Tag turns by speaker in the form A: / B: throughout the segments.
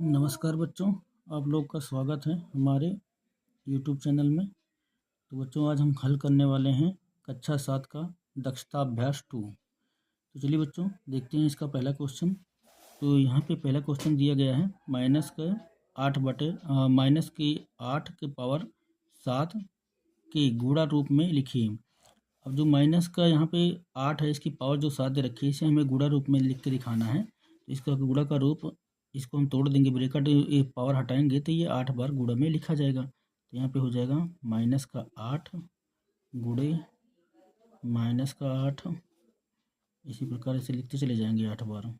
A: नमस्कार बच्चों, आप लोग का स्वागत है हमारे YouTube चैनल में। तो बच्चों आज हम हल करने वाले हैं कक्षा 7 का दक्षता अभ्यास 2। तो चलिए बच्चों देखते हैं इसका पहला क्वेश्चन। तो यहाँ पे पहला क्वेश्चन दिया गया है माइनस के 8 के पावर 7 के गुणा रूप में लिखिए। अब जो माइनस का यहाँ पे 8 है, इसकी पावर जो 7 दे रखी है, इसे हमें गुणा रूप में लिख के दिखाना है। तो इसका गुणा का रूप, इसको हम तोड़ देंगे, ब्रैकेट ये पावर हटाएंगे तो ये 8 बार गुणा में लिखा जाएगा। तो यहाँ पे हो जाएगा माइनस का 8 गुणे माइनस का 8। इसी प्रकार से लिखते चले जाएंगे 8 बार,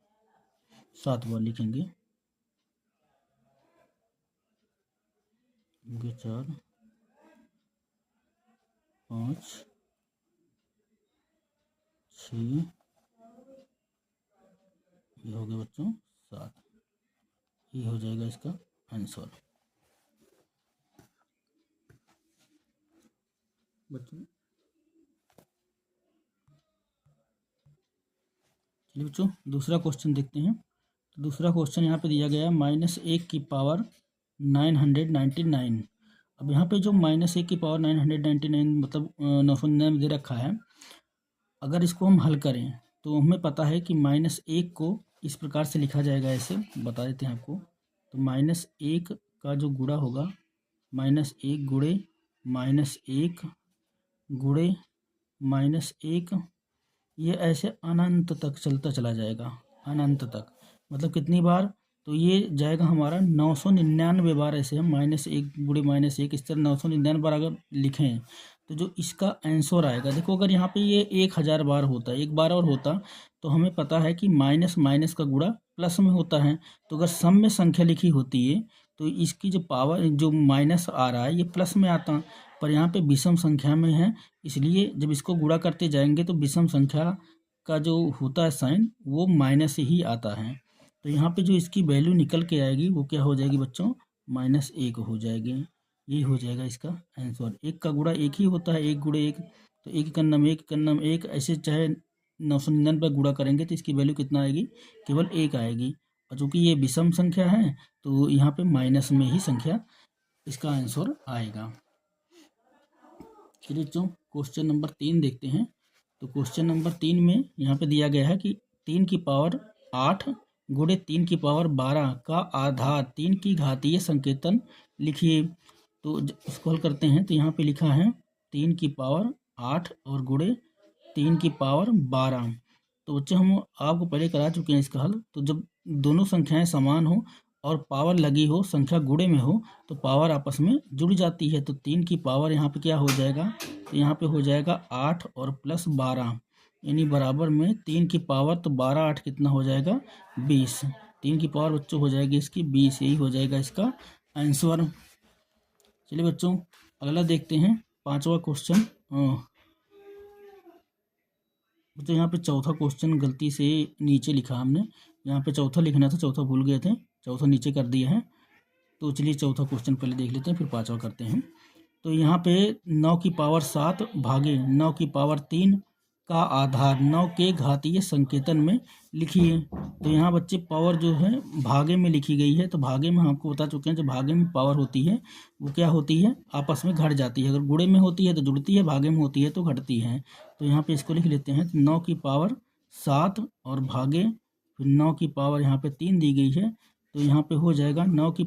A: 7 बार लिखेंगे। 4 5 6, ये हो गया बच्चों 7। ये हो जाएगा इसका आंसर। बच्चों चलिए बच्चों दूसरा क्वेश्चन देखते हैं। तो दूसरा क्वेश्चन यहाँ पे दिया गया है -1 की पावर 999। अब यहाँ पे जो -1 की पावर 999 मतलब 999 दे रखा है, अगर इसको हम हल करें तो हमें पता है कि -1 को इस प्रकार से लिखा जाएगा। ऐसे बता देते हैं आपको। तो -1 का जो गुणा होगा, -1 गुणे -1 गुणे -1, ये ऐसे अनंत तक चलता चला जाएगा, अनंत तक। मतलब कितनी बार? तो ये जाएगा हमारा 999 बार। ऐसे हम -1 गुणे -1 इस तरह 999 बार अगर लिखें तो जो इसका आंसर आएगा, देखो अगर यहाँ पे ये 1000 बार होता, एक बार और होता, तो हमें पता है कि माइनस माइनस का गुणा प्लस में होता है। तो अगर सम में संख्या लिखी होती है तो इसकी जो पावर, जो माइनस आ रहा है, ये प्लस में आता, पर यहाँ पे विषम संख्या में है, इसलिए जब इसको गुणा करते जाएंगे तो विषम संख्या का जो होता है साइन, वो माइनस ही आता है। तो यहाँ पे जो इसकी वैल्यू निकल के आएगी वो क्या हो जाएगी बच्चों? -1 हो जाएगी। यही हो जाएगा इसका आंसर। 1 का गुणा 1 ही होता है, 1 गुणे 1, तो 1 कन्नम 1 कन्नम 1, ऐसे चाहे 999 पर गुणा करेंगे तो इसकी वैल्यू कितना आएगी? केवल 1 आएगी। और चूँकि ये विषम संख्या है तो यहाँ पे माइनस में ही संख्या इसका आंसर आएगा। चलिए बच्चों क्वेश्चन नंबर 3 देखते हैं। तो क्वेश्चन नंबर 3 में यहाँ पे दिया गया है कि 3 की पावर 8 गुणे 3 की पावर 12 का आधार 3 की घातीय संकेतन लिखिए। तो इसको हल करते हैं। तो यहाँ पे लिखा है 3 की पावर 8 और गुणे 3 की पावर 12। तो बच्चे हम आपको पहले करा चुके हैं इसका हल। तो जब दोनों संख्याएं समान हो और पावर लगी हो, संख्या गुणे में हो, तो पावर आपस में जुड़ जाती है। तो 3 की पावर यहाँ पे क्या हो जाएगा? तो यहाँ पे हो जाएगा 8 और प्लस 12, यानी बराबर में 3 की पावर, तो 12 8 कितना हो जाएगा? 20। 3 की पावर बच्चों हो जाएगी इसकी 20। यही हो जाएगा इसका आंसर। चलिए बच्चों अगला देखते हैं, 5वां क्वेश्चन। तो यहाँ पे चौथा क्वेश्चन गलती से नीचे लिखा हमने, यहाँ पे चौथा लिखना था, चौथा भूल गए थे, चौथा नीचे कर दिया है। तो चलिए चौथा क्वेश्चन पहले देख लेते हैं, फिर 5वां करते हैं। तो यहाँ पे 9 की पावर 7 भागे 9 की पावर 3 का आधार 9 के घातीय संकेतन में लिखिए। तो यहाँ बच्चे पावर जो है भागे में लिखी गई है। तो भागे में हम आपको बता चुके हैं, जो भागे में पावर होती है वो क्या होती है? आपस में घट जाती है। अगर गुणे में होती है तो जुड़ती है, भागे में होती है तो घटती है। तो यहाँ पे इसको लिख लेते हैं। 9 की पावर 7 और भागे, फिर 9 की पावर यहाँ पे 3 दी गई है, तो यहाँ पे हो जाएगा 9 की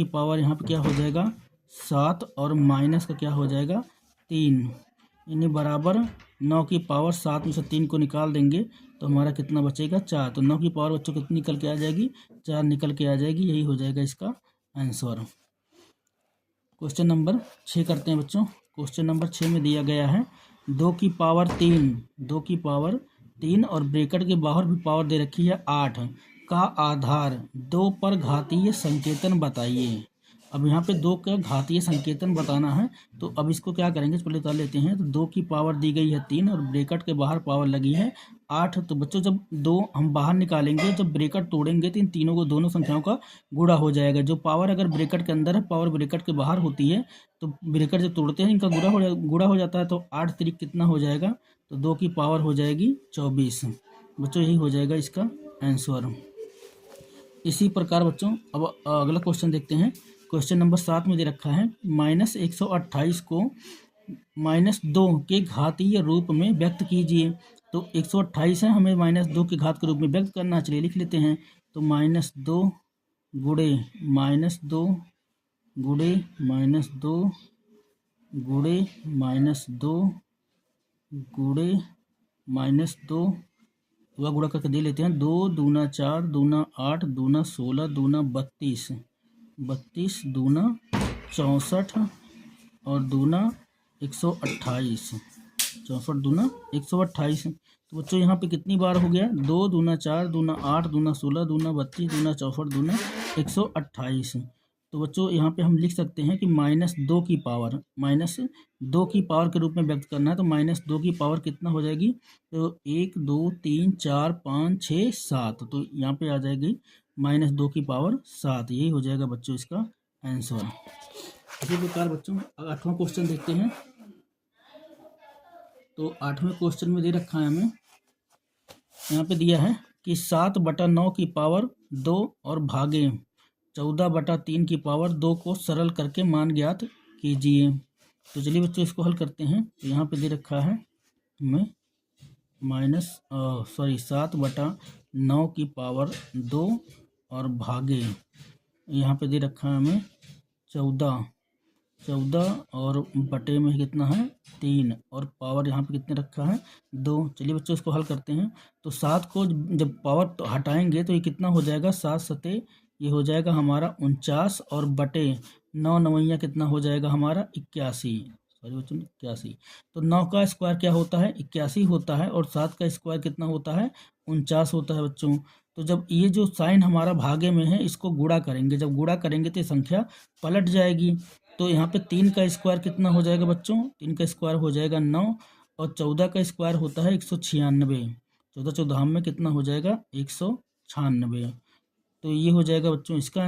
A: पावर यहाँ पे क्या हो जाएगा? 7 और माइनस का क्या हो जाएगा? 3, यानी बराबर 9 की पावर 7 में से 3 को निकाल देंगे तो हमारा कितना बचेगा? 4। तो 9 की पावर बच्चों कितनी निकल के आ जाएगी? 4 निकल के आ जाएगी। यही हो जाएगा इसका आंसर। क्वेश्चन नंबर 6 करते हैं बच्चों। क्वेश्चन नंबर 6 में दिया गया है 2 की पावर 3 और ब्रैकेट के बाहर भी पावर दे रखी है 8 का आधार 2 पर घातीय संकेतन बताइए। अब यहाँ पे 2 का घातीय संकेतन बताना है। तो अब इसको क्या करेंगे, पहले बता लेते हैं। तो 2 की पावर दी गई है 3 और ब्रैकेट के बाहर पावर लगी है 8। तो बच्चों जब 2 हम बाहर निकालेंगे, जब ब्रैकेट तोड़ेंगे तो इन तीनों को, दोनों संख्याओं का गुणा हो जाएगा। जो पावर अगर ब्रैकेट के अंदर है, पावर ब्रैकेट के बाहर होती है, तो ब्रैकेट जब तोड़ते हैं इनका गुणा हो जाता है। तो 8 3 कितना हो जाएगा? तो 2 की पावर हो जाएगी 24। बच्चों यही हो जाएगा इसका आंसर। इसी प्रकार बच्चों अब अगला क्वेश्चन देखते हैं। क्वेश्चन नंबर 7 में दे रखा है -128 को -2 के घातीय रूप में व्यक्त कीजिए। तो 128 है, हमें -2 के घात के रूप में व्यक्त करना है। चलिए लिख लेते हैं। तो -2 गुणे -2 गुणे -2 गुणे -2 गुणे -2 वह गुणा करके दे लेते हैं। 2 दूना 4 दूना 8 दूना 16 दूना 32 32 दूना 64 और दूना 128 64 दूना 128। तो बच्चों यहाँ पे कितनी बार हो गया? 2 दूना 4 दूना 8 दूना 16 दूना 32 दूना 64 दूना 128। तो बच्चों यहाँ पे हम लिख सकते हैं कि -2 की पावर के रूप में व्यक्त करना है। तो -2 की पावर कितना हो जाएगी? तो 1 2 3 4 5 6 7। तो यहाँ पे आ जाएगी -2 की पावर 7। यही हो जाएगा बच्चों इसका आंसर। इसी प्रकार बच्चों 8वां क्वेश्चन देखते हैं। तो 8वें क्वेश्चन में दे रखा है हमें, यहाँ पे दिया है कि 7/9 की पावर 2 और भागे 14/3 की पावर 2 को सरल करके मान ज्ञात कीजिए। तो चलिए बच्चों इसको हल करते हैं। तो यहाँ पे दे रखा है हमें 7/9 की पावर 2 और भागे, यहाँ पे दे रखा है हमें 14 और बटे में कितना है 3 और पावर यहाँ पे कितने रखा है 2। चलिए बच्चों इसको हल करते हैं। तो 7 को जब पावर तो हटाएंगे तो ये कितना हो जाएगा? 7 सते ये हो जाएगा हमारा 49 और बटे 9 नवैया कितना हो जाएगा हमारा 81। सॉरी बच्चों 81। तो 9 का स्क्वायर क्या होता है? 81 होता है और 7 का स्क्वायर कितना होता है? 49 होता है बच्चों। तो जब ये जो साइन हमारा भागे में है इसको गुणा करेंगे, जब गुणा करेंगे तो ये संख्या पलट जाएगी। तो यहाँ पे 3 का स्क्वायर कितना हो जाएगा बच्चों? 3 का स्क्वायर हो जाएगा 9 और 14 का स्क्वायर होता है 196। 14 14 में कितना हो जाएगा? 196। तो ये हो जाएगा बच्चों इसका।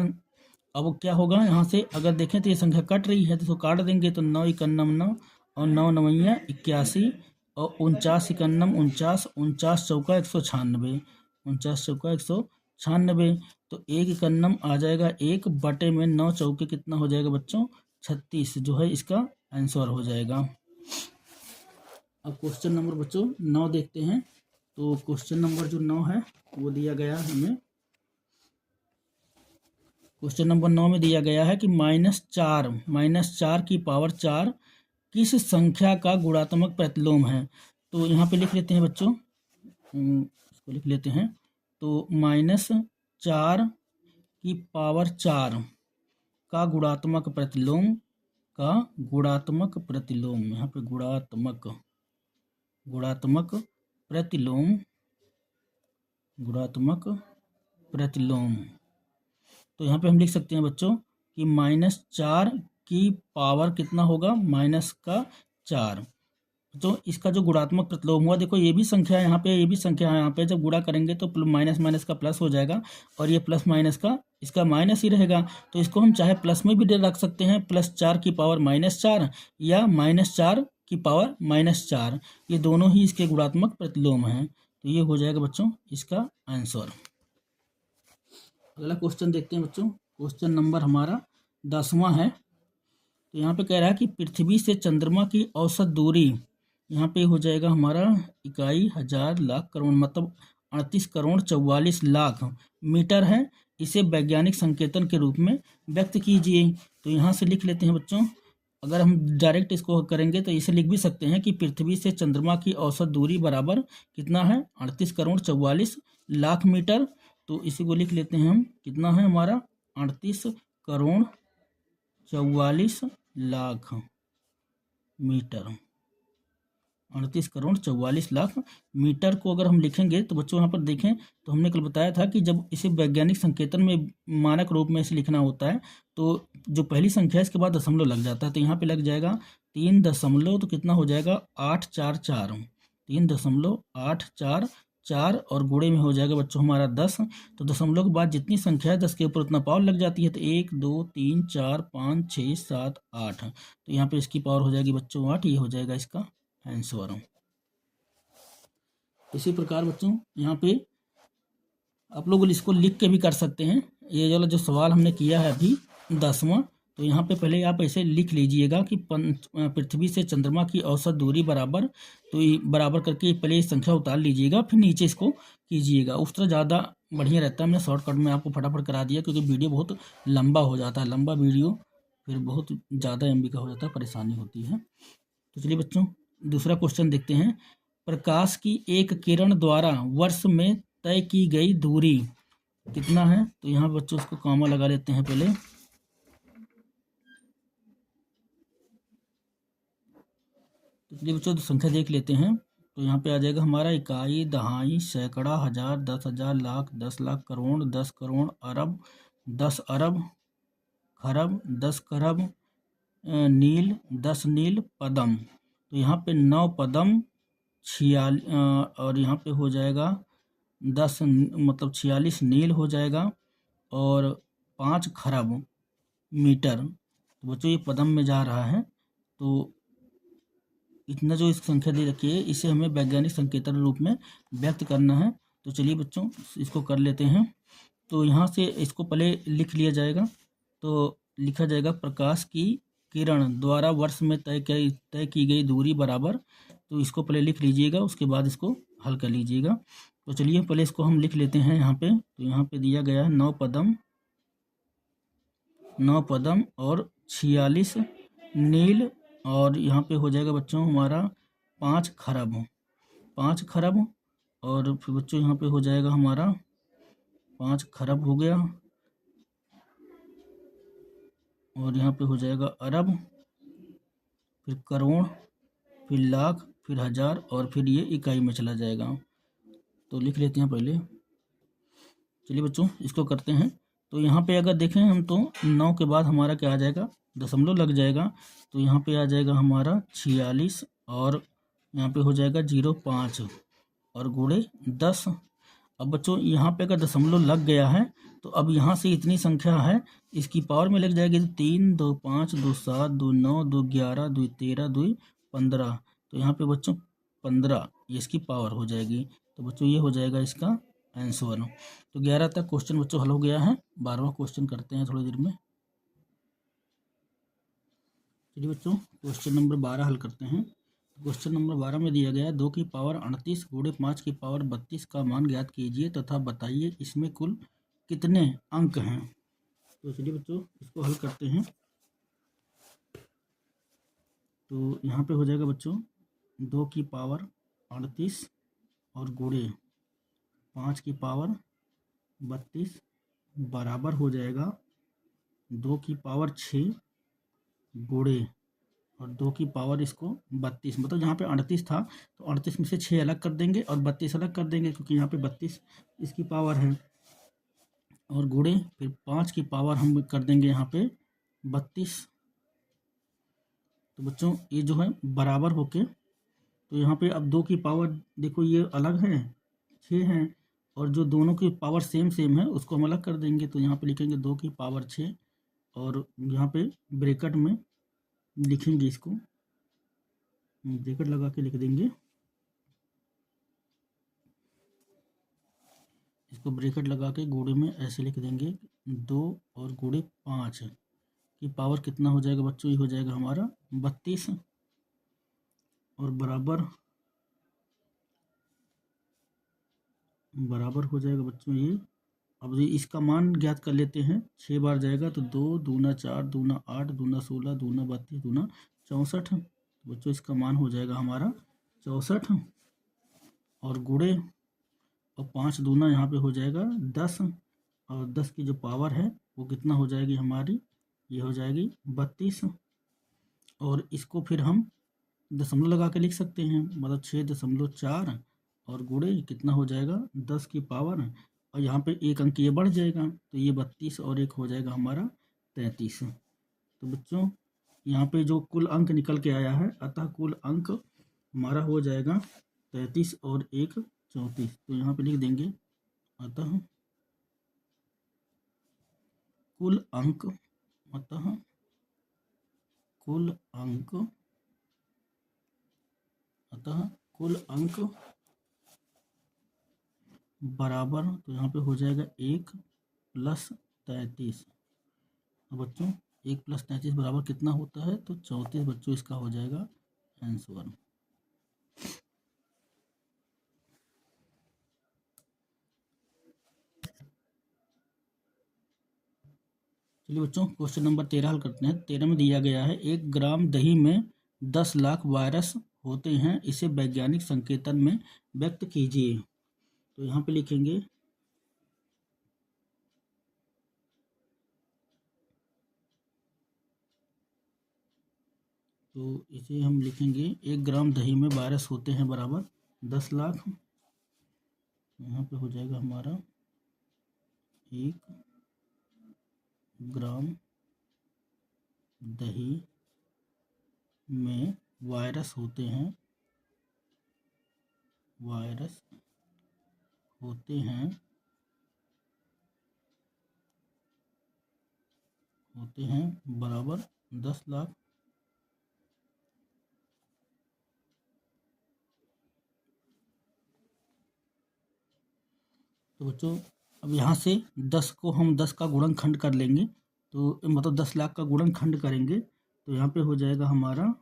A: अब क्या होगा यहाँ से अगर देखें तो ये संख्या कट रही है तो इसको काट देंगे। तो 9 इकन्नम 9 और 9 नवैया 81 और 49 इकन्नम 49 49 चौका 196 49 चौका 196। तो 1 इकन्नम आ जाएगा 1 बटे में 9 चौके कितना हो जाएगा बच्चों? 36 जो है इसका आंसर हो जाएगा। अब क्वेश्चन नंबर बच्चों 9 देखते हैं। तो क्वेश्चन नंबर जो 9 है वो दिया गया है हमें। क्वेश्चन नंबर 9 में दिया गया है कि -4 की पावर 4 किस संख्या का गुणात्मक प्रतिलोम है? तो यहाँ पे लिख लेते हैं बच्चों, इसको लिख लेते हैं। तो -4 की पावर 4 का गुणात्मक प्रतिलोम यहाँ पे गुणात्मक प्रतिलोम। तो यहाँ पे हम लिख सकते हैं बच्चों कि -4 की पावर कितना होगा? -4। तो इसका जो गुणात्मक प्रतिलोम हुआ, देखो ये भी संख्या है यहाँ पे, ये भी संख्या है यहाँ पे। जब गुणा करेंगे तो माइनस माइनस का प्लस हो जाएगा और ये प्लस माइनस का इसका माइनस ही रहेगा। तो इसको हम चाहे प्लस में भी रख सकते हैं, +4 की पावर -4 या -4 की पावर -4। ये दोनों ही इसके गुणात्मक प्रतिलोम हैं। तो ये हो जाएगा बच्चों इसका आंसर। अगला क्वेश्चन देखते हैं बच्चों। क्वेश्चन नंबर हमारा 10वां है। तो यहाँ पे कह रहा है कि पृथ्वी से चंद्रमा की औसत दूरी यहाँ पे हो जाएगा हमारा इकाई हजार लाख करोड़, मतलब 38 करोड़ 44 लाख मीटर है। इसे वैज्ञानिक संकेतन के रूप में व्यक्त कीजिए। तो यहाँ से लिख लेते हैं बच्चों। अगर हम डायरेक्ट इसको करेंगे तो इसे लिख भी सकते हैं कि पृथ्वी से चंद्रमा की औसत दूरी बराबर कितना है? 38 करोड़ 44 लाख मीटर। तो इसी को लिख लेते हैं हम, कितना है हमारा? 38 करोड़ 44 लाख मीटर। 38 करोड़ 44 लाख मीटर को अगर हम लिखेंगे तो बच्चों यहाँ पर देखें तो हमने कल बताया था कि जब इसे वैज्ञानिक संकेतन में मानक रूप में इसे लिखना होता है तो जो पहली संख्या है इसके बाद दशमलव लग जाता है। तो यहाँ पे लग जाएगा 3 दशमलव, तो कितना हो जाएगा? 844 3.844 और गुणे में हो जाएगा बच्चों हमारा 10। तो दशमलव के बाद जितनी संख्या है 10 के ऊपर उतना पावर लग जाती है। तो 1 2 3 4 5 6 7 8। तो यहाँ पे इसकी पावर हो जाएगी बच्चों 8। ये हो जाएगा इसका आंसर। इसी प्रकार बच्चों यहाँ पे आप लोग इसको लिख के भी कर सकते हैं। ये वाला जो सवाल हमने किया है अभी 10वां, तो यहाँ पे पहले आप ऐसे लिख लीजिएगा कि पृथ्वी से चंद्रमा की औसत दूरी बराबर, तो ये बराबर करके पहले ये संख्या उतार लीजिएगा, फिर नीचे इसको कीजिएगा। उस तरह ज़्यादा बढ़िया रहता है। मैंने शॉर्टकट में आपको फटाफट करा दिया, क्योंकि वीडियो बहुत लंबा हो जाता है। लंबा वीडियो फिर बहुत ज़्यादा MB का हो जाता है, परेशानी होती है। तो चलिए बच्चों, दूसरा क्वेश्चन देखते हैं। प्रकाश की एक किरण द्वारा वर्ष में तय की गई दूरी कितना है? तो यहाँ बच्चों उसको कॉमा लगा लेते हैं पहले। तो चलिए बच्चों संख्या देख लेते हैं। तो यहाँ पे आ जाएगा हमारा इकाई, दहाई, सैकड़ा, हजार, 10,000, लाख, 10 लाख, करोड़, 10 करोड़, अरब, 10 अरब, खरब, 10 खरब, नील, 10 नील, पदम। तो यहाँ पे 9 पदम, और यहाँ पे हो जाएगा 10 मतलब 46 नील हो जाएगा, और 5 खरब मीटर। तो बच्चों ये पदम में जा रहा है। तो इतना जो इस संख्या दे रखी है, इसे हमें वैज्ञानिक संकेतन रूप में व्यक्त करना है। तो चलिए बच्चों इसको कर लेते हैं। तो यहाँ से इसको पहले लिख लिया जाएगा। तो लिखा जाएगा प्रकाश की किरण द्वारा वर्ष में तय की गई दूरी बराबर। तो इसको पहले लिख लीजिएगा, उसके बाद इसको हल कर लीजिएगा। तो चलिए पहले इसको हम लिख लेते हैं यहाँ पे। तो यहाँ पे दिया गया है 9 पदम और 46 नील, और यहाँ पे हो जाएगा बच्चों हमारा 5 खरब, और फिर बच्चों यहाँ पे हो जाएगा हमारा 5 खरब हो गया, और यहाँ पे हो जाएगा अरब, फिर करोड़, फिर लाख, फिर हजार, और फिर ये इकाई में चला जाएगा। तो लिख लेते हैं पहले। चलिए बच्चों इसको करते हैं। तो यहाँ पे अगर देखें हम, तो 9 के बाद हमारा क्या आ जाएगा, दशमलव लग जाएगा। तो यहाँ पे आ जाएगा हमारा 46, और यहाँ पे हो जाएगा 0.5, और गुणे 10। अब बच्चों यहाँ पे अगर दशमलव लग गया है, तो अब यहाँ से इतनी संख्या है, इसकी पावर में लग जाएगी। तो 3, 2, 5, 2, 7, 2, 9, 2, 11, 2, 13, 2, 15। तो यहाँ पे बच्चों 15 ये इसकी पावर हो जाएगी। तो बच्चों ये हो जाएगा इसका आंसर। तो 11 तक क्वेश्चन बच्चों हल हो गया है। 12वां क्वेश्चन करते हैं थोड़ी देर में। चलिए बच्चों क्वेश्चन नंबर 12 हल करते हैं। क्वेश्चन नंबर 12 में दिया गया है 2 की पावर 38 गुणे 5 की पावर 32 का मान ज्ञात कीजिए तथा बताइए इसमें कुल कितने अंक हैं। तो चलिए बच्चों इसको हल करते हैं। तो यहाँ पे हो जाएगा बच्चों 2 की पावर 38 और गुणे 5 की पावर 32 बराबर हो जाएगा 2 की पावर 6 गुणे और 2 की पावर इसको 32। मतलब यहाँ पे 38 था, तो 38 में से 6 अलग कर देंगे और 32 अलग कर देंगे, क्योंकि यहाँ पे 32 इसकी पावर है। और गुणे फिर 5 की पावर हम कर देंगे यहाँ पे 32। तो बच्चों ये जो है बराबर होके, तो यहाँ पे अब 2 की पावर देखो ये अलग है, 6 है, और जो दोनों की पावर सेम सेम है उसको हम अलग कर देंगे। तो यहाँ पे लिखेंगे 2 की पावर 6, और यहाँ पे ब्रैकेट में लिखेंगे इसको, ब्रैकेट लगा के लिख देंगे इसको, ब्रैकेट लगा के गुणे में ऐसे लिख देंगे 2 और गुणे 5 की पावर कितना हो जाएगा बच्चों, ये हो जाएगा हमारा 32 और बराबर हो जाएगा बच्चों ये। अब ये इसका मान ज्ञात कर लेते हैं। 6 बार जाएगा तो 2 दूना 4 दूना 8 दूना 16 दूना 32 दूना 64। बच्चों इसका मान हो जाएगा हमारा 64, और गुणे और 5 दूना यहाँ पे हो जाएगा 10, और 10 की जो पावर है वो कितना हो जाएगी हमारी, ये हो जाएगी 32। और इसको फिर हम दशमलव लगा के लिख सकते हैं, मतलब 6.4, और गुणे कितना हो जाएगा 10 की पावर, और यहाँ पे एक अंक ये बढ़ जाएगा, तो ये 32 और एक हो जाएगा हमारा 33। तो बच्चों यहाँ पे जो कुल अंक निकल के आया है, अतः कुल अंक हमारा हो जाएगा 33 और 1 34। तो यहाँ पे लिख देंगे अतः कुल अंक, अतः कुल अंक, अतः कुल अंक बराबर, तो यहाँ पे हो जाएगा 1+33। तो बच्चों 1+33 बराबर कितना होता है? तो 34 बच्चों इसका हो जाएगा आंसर। चलिए बच्चों क्वेश्चन नंबर 13 हल करते हैं। 13 में दिया गया है 1 ग्राम दही में 10 लाख वायरस होते हैं, इसे वैज्ञानिक संकेतन में व्यक्त कीजिए। तो यहाँ पे लिखेंगे तो इसे हम लिखेंगे 1 ग्राम दही में वायरस होते हैं बराबर 10 लाख। यहाँ पे हो जाएगा हमारा 1 ग्राम दही में वायरस होते हैं बराबर 10 लाख। तो बच्चों अब यहाँ से 10 को हम 10 का गुणनखंड कर लेंगे, तो मतलब 10 लाख का गुणनखंड करेंगे तो यहाँ पे हो जाएगा हमारा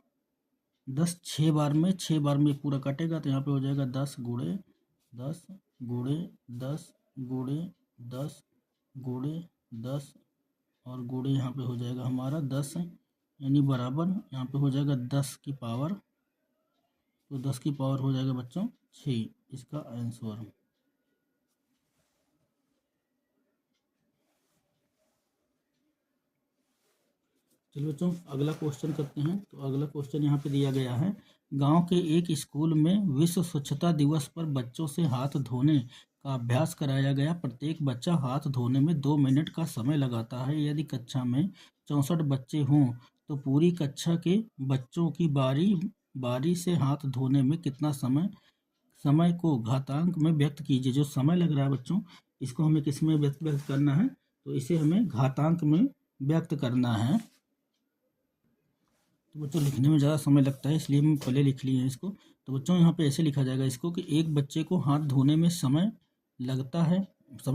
A: 10 6 बार में पूरा कटेगा, तो यहाँ पे हो जाएगा 10 गुणे 10 गुणे 10 गुणे 10 गुणे 10 और गुणे यहाँ पे हो जाएगा हमारा 10, यानी बराबर यहाँ पे हो जाएगा 10 की पावर, तो 10 की पावर हो जाएगा बच्चों 6, इसका आंसर। चलिए बच्चों अगला क्वेश्चन करते हैं। तो अगला क्वेश्चन यहाँ पे दिया गया है, गांव के एक स्कूल में विश्व स्वच्छता दिवस पर बच्चों से हाथ धोने का अभ्यास कराया गया। प्रत्येक बच्चा हाथ धोने में 2 मिनट का समय लगाता है। यदि कक्षा में 64 बच्चे हों तो पूरी कक्षा के बच्चों की बारी बारी से हाथ धोने में कितना समय को घातांक में व्यक्त कीजिए। जो समय लग रहा है बच्चों, इसको हमें किस में व्यक्त करना है? तो इसे हमें घातांक में व्यक्त करना है। तो बच्चों लिखने में ज़्यादा समय लगता है, इसलिए हम पहले लिख लिए हैं इसको। तो बच्चों यहाँ पे ऐसे लिखा जाएगा इसको कि एक बच्चे को हाथ धोने में समय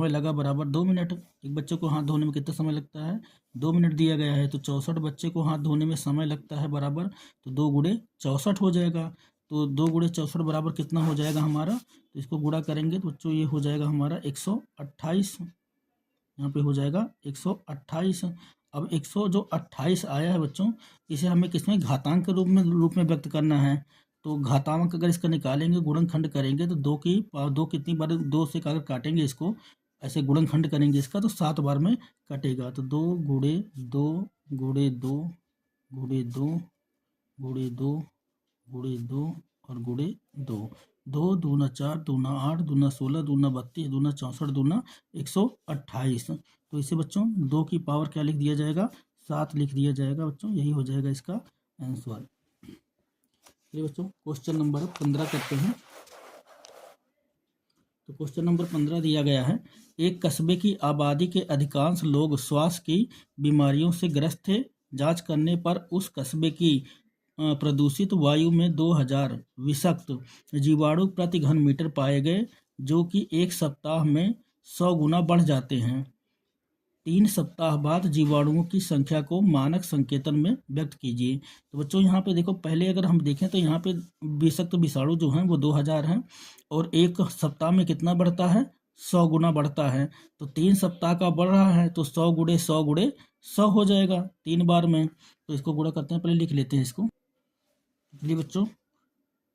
A: लगा बराबर 2 मिनट। एक बच्चे को हाथ धोने में कितना समय लगता है? 2 मिनट दिया गया है। तो 64 बच्चे को हाथ धोने में समय लगता है बराबर, तो 2 गुणे 64 हो जाएगा। तो 2 गुणे 64 बराबर कितना हो जाएगा हमारा? तो इसको गुणा करेंगे तो बच्चों ये हो जाएगा हमारा 128। यहाँ पे हो जाएगा 128। अब 128 आया है बच्चों, इसे हमें किसमें घातांक के रूप में व्यक्त करना है। तो घातांक अगर इसका निकालेंगे, गुणनखंड करेंगे तो 2 कितनी बार 2 से अगर काटेंगे इसको, ऐसे गुणनखंड करेंगे इसका तो 7 बार में कटेगा। तो 2 गुणे 2 गुणे 2 गुणे 2 गुणे 2 गुणे 2 और गुणे 2, 2 दूना 4 दूना 8 दूना 16 दूना 32 दूना 64 दूना 128। तो इसे बच्चों 2 की पावर क्या लिख दिया जाएगा? 7 लिख दिया जाएगा बच्चों, यही हो जाएगा इसका आंसर। चलिए बच्चों क्वेश्चन नंबर 15 करते हैं। तो क्वेश्चन नंबर 15 दिया गया है, एक कस्बे की आबादी के अधिकांश लोग श्वास की बीमारियों से ग्रस्त थे। जांच करने पर उस कस्बे की प्रदूषित वायु में 2000 विषाक्त जीवाणु प्रति घन मीटर पाए गए, जो कि एक सप्ताह में 100 गुना बढ़ जाते हैं। 3 सप्ताह बाद जीवाणुओं की संख्या को मानक संकेतन में व्यक्त कीजिए। तो बच्चों यहाँ पे देखो, पहले अगर हम देखें तो यहाँ पे विषाक्त विषाणु जो हैं वो 2000 हैं और एक सप्ताह में कितना बढ़ता है? 100 गुना बढ़ता है। तो 3 सप्ताह का बढ़ रहा है तो 100 गुणे 100 गुणे 100 हो जाएगा 3 बार में। तो इसको गुणा करते हैं, पहले लिख लेते हैं इसको। चलिए बच्चों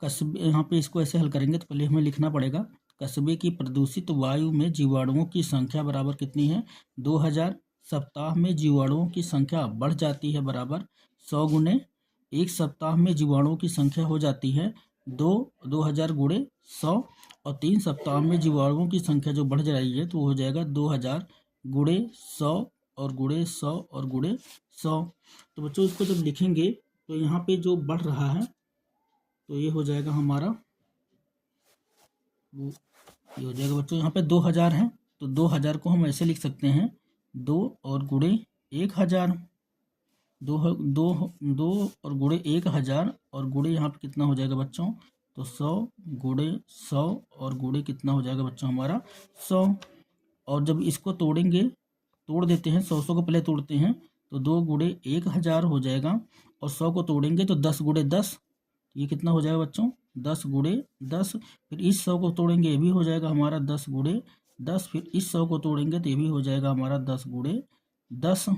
A: कस्बे, यहाँ पे इसको ऐसे हल करेंगे तो पहले हमें लिखना पड़ेगा, कस्बे की प्रदूषित वायु में जीवाणुओं की संख्या बराबर कितनी है? 2000। सप्ताह में जीवाणुओं की संख्या बढ़ जाती है बराबर 100 गुने, एक सप्ताह में जीवाणुओं की संख्या हो जाती है 2000 गुणे 100, और 3 सप्ताह में जीवाणुओं की संख्या जो बढ़ जा रही है तो वो हो जाएगा 2000 गुणे 100 और गुणे 100 और गुणे 100। तो बच्चों इसको जब लिखेंगे तो यहाँ पे जो बढ़ रहा है तो ये हो जाएगा हमारा, वो ये हो जाएगा बच्चों यहाँ पे 2000 है तो 2000 को हम ऐसे लिख सकते हैं 2 और गुणे 1000, 2 और गुणे 1000 और गुणे यहाँ पे कितना हो जाएगा बच्चों तो 100 गुणे 100 और गुणे कितना हो जाएगा बच्चों हमारा 100। और जब इसको तोड़ेंगे, तोड़ देते हैं, 100 को पहले तोड़ते हैं तो 2 गुणे 1000 हो जाएगा। और 100 को तोड़ेंगे तो 10 गुणे 10, ये कितना हो जाएगा बच्चों 10 गुणे 10। फिर इस 100 को तोड़ेंगे, ये भी हो जाएगा हमारा 10 गुणे 10। फिर इस 100 को तोड़ेंगे तो ये भी हो जाएगा हमारा 10 गुणे 10।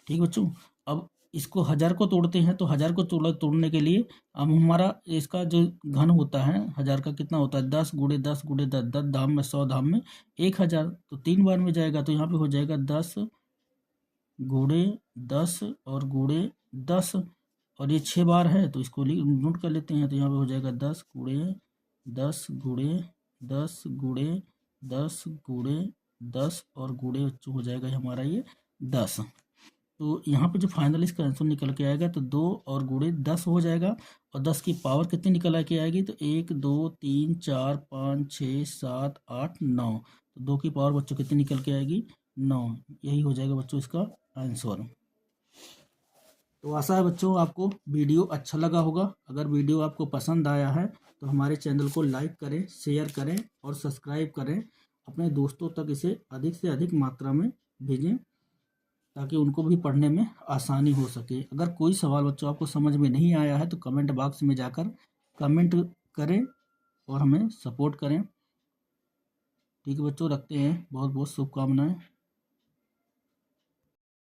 A: ठीक बच्चों। अब इसको 1000 को तोड़ते हैं तो 1000 को तोड़ने के लिए अब हमारा इसका जो घन होता है 1000 का कितना होता है 10 गुणे 10 गुणे 10, 10 धाम में 100 धाम में 1000, तो 3 बार में जाएगा। तो यहाँ पे हो जाएगा 10 गुणे 10 और गुणे 10, और ये 6 बार है तो इसको नोट कर लेते हैं। तो यहाँ पे हो जाएगा 10 गुणे 10 गुणे 10 गुणे 10 गुणे 10 और गुणे हो जाएगा हमारा ये 10। तो यहाँ पे जो फाइनल इसका आंसर निकल के आएगा तो 2 और गुणे 10 हो जाएगा। और 10 की पावर कितनी निकल के आएगी तो 1 2 3 4 5 6 7 8 9, तो 2 की पावर बच्चों कितनी निकल के आएगी 9। यही हो जाएगा बच्चों इसका आंसर। तो आशा है बच्चों आपको वीडियो अच्छा लगा होगा। अगर वीडियो आपको पसंद आया है तो हमारे चैनल को लाइक करें, शेयर करें और सब्सक्राइब करें। अपने दोस्तों तक इसे अधिक से अधिक मात्रा में भेजें ताकि उनको भी पढ़ने में आसानी हो सके। अगर कोई सवाल बच्चों आपको समझ में नहीं आया है तो कमेंट बॉक्स में जाकर कमेंट करें और हमें सपोर्ट करें। ठीक है बच्चों, रखते हैं। बहुत बहुत शुभकामनाएं।